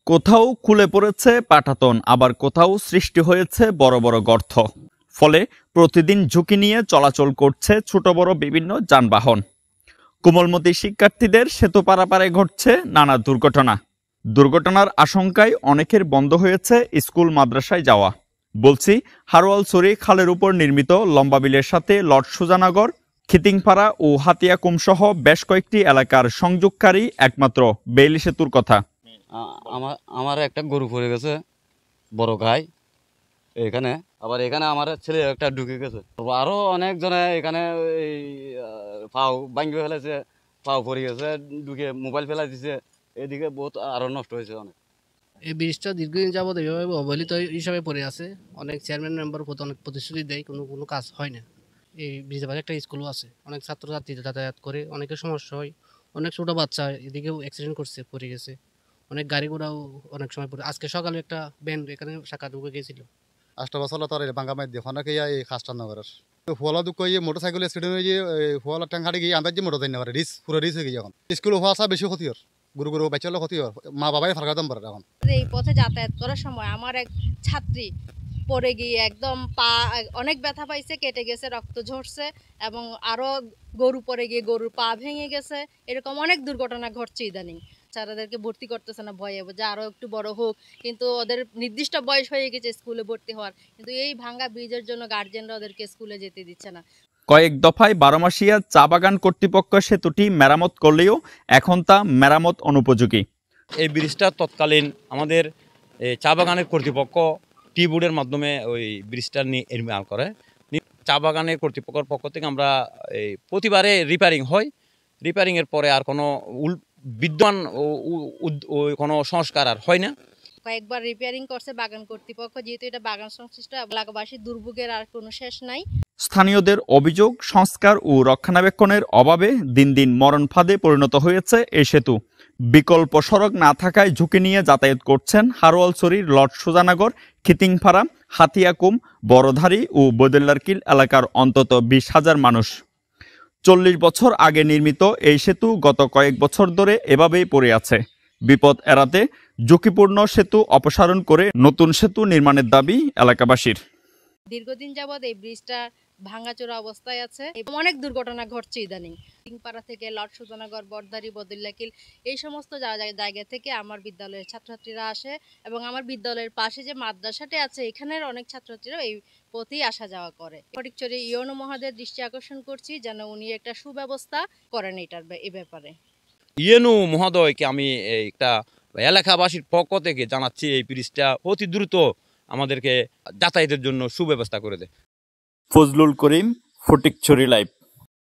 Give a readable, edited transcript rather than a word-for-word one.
কোথাও খুলে পড়েছে পাটাতন, আবার কোথাও সৃষ্টি হয়েছে বড় বড় গর্ত। ফলে প্রতিদিন ঝুঁকি নিয়ে চলাচল করছে ছোট বড় বিভিন্ন যানবাহন। কোমলমতি শিক্ষার্থীদের সেতু পারাপারে ঘটছে নানা দুর্ঘটনার আশঙ্কায় অনেকের বন্ধ হয়েছে স্কুল মাদ্রাসায় যাওয়া। বলছি হারোয়ালছড়ি খালের উপর নির্মিত লম্বা বিলের সাথে লর্ড সুজানগর, খিতিংপাড়া ও হাতিয়াকুম সহ বেশ কয়েকটি এলাকার সংযোগকারী একমাত্র বেইলি সেতুর কথা। আমার একটা গরু পড়ে গেছে বড় গাই এখানে, আবার এখানে আমার ছেলে একটা ঢুকে গেছে, আরো অনেক জনে এখানে পাও ভাঙ্গি ফেলেছে, পাও পড়ে গেছে, ঢুকে মোবাইল ফেলাই দিছে, এদিকে বহুত আরো নষ্ট হয়েছে অনেক। এই ব্রিজটা দীর্ঘদিন যাবত এইভাবে অবহেলিত হিসাবে পড়ে আছে। অনেক চেয়ারম্যান মেম্বার অনেক প্রতিশ্রুতি দেয়, কোনো কাজ হয় না। এই ব্রিজের পাশে একটা স্কুলও আছে, অনেক ছাত্রছাত্রী যাতায়াত করে, অনেকের সমস্যা হয়। অনেক ছোটো বাচ্চা এদিকেও অ্যাক্সিডেন্ট করছে, পড়ে গেছে। অনেক গাড়ি ঘোড়াও অনেক সময় পড়ে। আজকে সকালে একটা ব্যান এখানে শাখা ঢুকে গেছিল। 8 বছর তোর বাঙ্গা মাই দিয়ে অনেকে এই খাসটা নগরের ফলা দুঃখ মোটরসাইকেল অ্যাক্সিডেন্ট হয়ে ফলা ট্যাঙ্কারে গিয়ে আন্দাজ মোটর যাই না পারে, পুরো রিস হয়ে গিয়ে এখন স্কুল হওয়া আসা বেশি ক্ষতি হর, গুরু বাচ্চা হলে ক্ষতি হর, মা বাবাই ফারকাতাম পারে। এখন এই পথে যাতায়াত করার সময় আমার এক ছাত্রী পড়ে গিয়ে একদম পা অনেক ব্যথা পাইছে, কেটে গেছে, রক্ত ঝরছে, এবং আরো গরু পড়ে গিয়ে গরুর পা ভেঙে গেছে। এরকম অনেক দুর্ঘটনা ঘটছে ইদানিং। বাচ্চাদেরকে ভর্তি করতেছে না ভয়ে, যে আরো একটু বড় হোক, কিন্তু ওদের নির্দিষ্ট বয়স হয়ে গেছে স্কুলে ভর্তি হওয়ার, কিন্তু এই ভাঙ্গা ব্রিজের জন্য গার্জিয়ানরা ওদেরকে স্কুলে যেতে দিচ্ছে না। কয়েক দফায় 12 মাসিয়া চা বাগান কর্তৃপক্ষ সেতুটি মেরামত করলেও এখন তা মেরামত অনুপযোগী। এই ব্রিজটা তৎকালীন আমাদের চা বাগানের কর্তৃপক্ষ টি বোর্ডের মাধ্যমে ওই ব্রিজটা নির্মাণ করে। চা বাগানের কর্তৃপক্ষের পক্ষ থেকে আমরা প্রতিবারে রিপেয়ারিং হয়, রিপেয়ারিংয়ের পরে আর কোনো বিদ্যমান কোনো সংস্কার আর হয় না। কয়েকবার রিপেয়ারিং করছে বাগান কর্তৃপক্ষ, যেহেতু এটা বাগান সংশ্লিষ্ট এলাকাবাসীর দুর্ভোগের আর কোনো শেষ নাই। স্থানীয়দের অভিযোগ, সংস্কার ও রক্ষণাবেক্ষণের অভাবে দিন দিন মরণ ফাঁদে পরিণত হয়েছে এই সেতু। বিকল্প সড়ক না থাকায় ঝুঁকি নিয়ে যাতায়াত করছেন হারোয়ালছড়ির লর্ড সুজানগর, খিতিংপাড়া, হাতিয়াকুম, বড়ধারী ও বৈদুল্লারকিল এলাকার অন্তত 20,000 মানুষ। 40 বছর আগে নির্মিত এই সেতু গত কয়েক বছর ধরে এভাবেই পড়ে আছে। বিপদ এড়াতে ঝুঁকিপূর্ণ সেতু অপসারণ করে নতুন সেতু নির্মাণের দাবি এলাকাবাসীর। দীর্ঘদিন যাবৎ এই ব্রিজটা ভাঙাচোরা অবস্থায় আছে, অনেক দুর্ঘটনা ঘটছে ইদানিং। খিতিংপাড়া থেকে লর্ড সুজানগর, বড়ধারী, বদুল্লাকিল এই সমস্ত জায়গা থেকে আমার বিদ্যালয়ের ছাত্রছাত্রীরা আসে, এবং আমার বিদ্যালয়ের পাশে যে মাদ্রাসাটি আছে এখানের অনেক ছাত্রছাত্রীরা এই পথেই আসা যাওয়া করে। ফটিকছড়ি ইউনো মহোদয়ের দৃষ্টি আকর্ষণ করছি যেন উনি একটা সুব্যবস্থা করেন এই ব্যাপারে। ইউনো মহোদয়কে আমি একটা এলাকাবাসীর পক্ষ থেকে জানাচ্ছি, এই ব্রিজটা অতি দ্রুত আমাদেরকে যাতায়াতের জন্য সুব্যবস্থা করে দেয়। ফজলুল করিম, ফটিকছড়ি লাইভ।